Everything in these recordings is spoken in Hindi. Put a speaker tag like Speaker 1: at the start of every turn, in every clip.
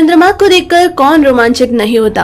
Speaker 1: चंद्रमा को देखकर कौन रोमांचित नहीं होता।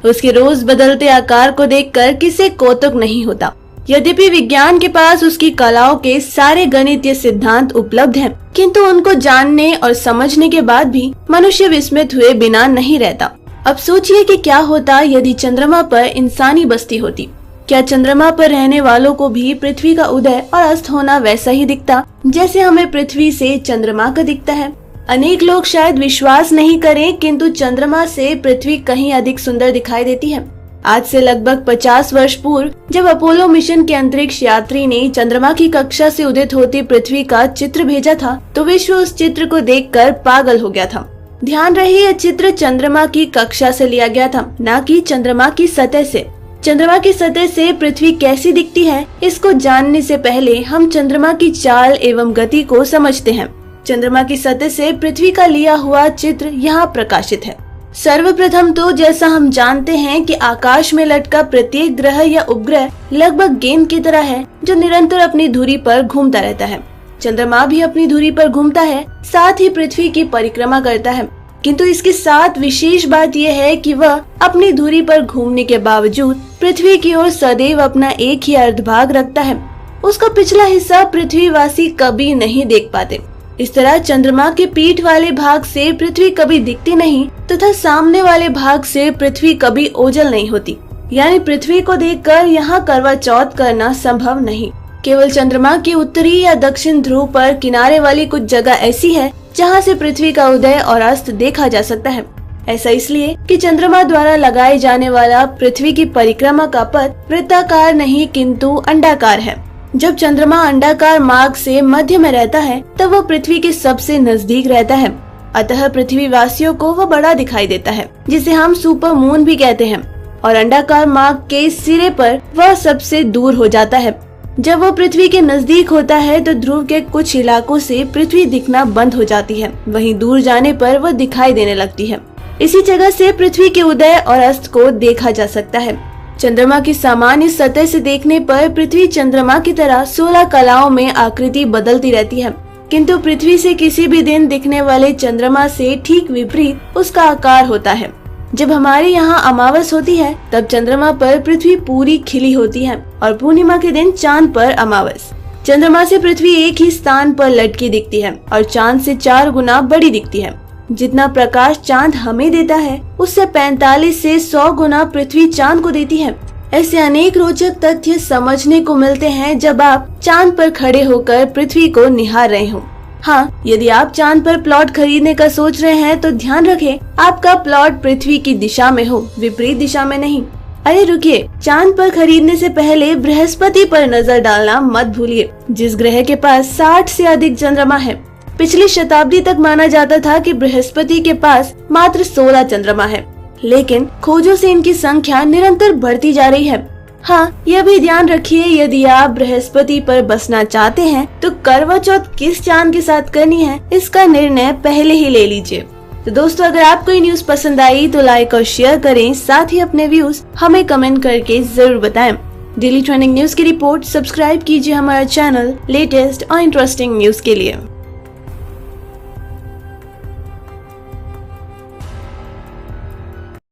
Speaker 1: उसके रोज बदलते आकार को देखकर किसे कौतुक नहीं होता। यद्यपि विज्ञान के पास उसकी कलाओं के सारे गणितीय सिद्धांत उपलब्ध हैं, किंतु उनको जानने और समझने के बाद भी मनुष्य विस्मित हुए बिना नहीं रहता। अब सोचिए कि क्या होता यदि चंद्रमा पर इंसानी बस्ती होती। क्या चंद्रमा पर रहने वालों को भी पृथ्वी का उदय और अस्त होना वैसा ही दिखता जैसे हमें पृथ्वी से चंद्रमा का दिखता है? अनेक लोग शायद विश्वास नहीं करें, किंतु चंद्रमा से पृथ्वी कहीं अधिक सुंदर दिखाई देती है। आज से लगभग 50 वर्ष पूर्व जब अपोलो मिशन के अंतरिक्ष यात्री ने चंद्रमा की कक्षा से उदित होती पृथ्वी का चित्र भेजा था, तो विश्व उस चित्र को देखकर पागल हो गया था। ध्यान रहे, यह चित्र चंद्रमा की कक्षा से लिया गया था, न कि चंद्रमा की सतह से। चंद्रमा की सतह से पृथ्वी कैसी दिखती है, इसको जानने से पहले हम चंद्रमा की चाल एवं गति को समझते हैं। चंद्रमा की सतह से पृथ्वी का लिया हुआ चित्र यहाँ प्रकाशित है। सर्वप्रथम तो जैसा हम जानते हैं कि आकाश में लटका प्रत्येक ग्रह या उपग्रह लगभग गेंद की तरह है जो निरंतर अपनी धुरी पर घूमता रहता है। चंद्रमा भी अपनी धुरी पर घूमता है, साथ ही पृथ्वी की परिक्रमा करता है। किंतु इसके साथ विशेष बात यह है कि वह अपनी धुरी पर घूमने के बावजूद पृथ्वी की ओर सदैव अपना एक ही अर्धभाग रखता है। उसका पिछला हिस्सा पृथ्वीवासी कभी नहीं देख पाते। इस तरह चंद्रमा के पीठ वाले भाग से पृथ्वी कभी दिखती नहीं तथा सामने वाले भाग से पृथ्वी कभी ओझल नहीं होती। यानी पृथ्वी को देखकर यहाँ करवा चौथ करना संभव नहीं। केवल चंद्रमा के उत्तरी या दक्षिण ध्रुव पर किनारे वाली कुछ जगह ऐसी है जहाँ से पृथ्वी का उदय और अस्त देखा जा सकता है। ऐसा इसलिए कि चंद्रमा द्वारा लगाए जाने वाला पृथ्वी की परिक्रमा का पथ वृत्ताकार नहीं किंतु अंडाकार है। जब चंद्रमा अंडाकार मार्ग से मध्य में रहता है तब वह पृथ्वी के सबसे नजदीक रहता है। अतः पृथ्वी वासियों को वह बड़ा दिखाई देता है, जिसे हम सुपर मून भी कहते हैं। और अंडाकार मार्ग के सिरे पर वह सबसे दूर हो जाता है। जब वह पृथ्वी के नजदीक होता है तो ध्रुव के कुछ इलाकों से पृथ्वी दिखना बंद हो जाती है, वहीं दूर जाने पर वह दिखाई देने लगती है। इसी जगह से पृथ्वी के उदय और अस्त को देखा जा सकता है। चंद्रमा की सामान्य सतह से देखने पर पृथ्वी चंद्रमा की तरह 16 कलाओं में आकृति बदलती रहती है, किंतु पृथ्वी से किसी भी दिन दिखने वाले चंद्रमा से ठीक विपरीत उसका आकार होता है। जब हमारे यहाँ अमावस होती है तब चंद्रमा पर पृथ्वी पूरी खिली होती है और पूर्णिमा के दिन चांद पर अमावस। चंद्रमा से पृथ्वी एक ही स्थान पर लटकी दिखती है और चांद से 4 गुना बड़ी दिखती है। जितना प्रकाश चांद हमें देता है उससे 45 से 100 गुना पृथ्वी चांद को देती है। ऐसे अनेक रोचक तथ्य समझने को मिलते हैं जब आप चांद पर खड़े होकर पृथ्वी को निहार रहे हो। हाँ, यदि आप चांद पर प्लॉट खरीदने का सोच रहे हैं तो ध्यान रखें आपका प्लॉट पृथ्वी की दिशा में हो, विपरीत दिशा में नहीं। अरे रुकिए, चांद पर खरीदने से पहले बृहस्पति पर नजर डालना मत भूलिए, जिस ग्रह के पास 60 से अधिक चंद्रमा है। पिछली शताब्दी तक माना जाता था कि बृहस्पति के पास मात्र 16 चंद्रमा है, लेकिन खोजों से इनकी संख्या निरंतर बढ़ती जा रही है। हाँ, यह भी ध्यान रखिए यदि आप बृहस्पति पर बसना चाहते हैं तो करवा चौथ किस चांद के साथ करनी है इसका निर्णय पहले ही ले लीजिए। तो दोस्तों, अगर आपको ये न्यूज पसंद आई तो लाइक और शेयर करें, साथ ही अपने व्यूज हमें कमेंट करके जरूर बताएं। डेली ट्रेंडिंग न्यूज की रिपोर्ट सब्सक्राइब कीजिए हमारा चैनल लेटेस्ट और इंटरेस्टिंग न्यूज के लिए।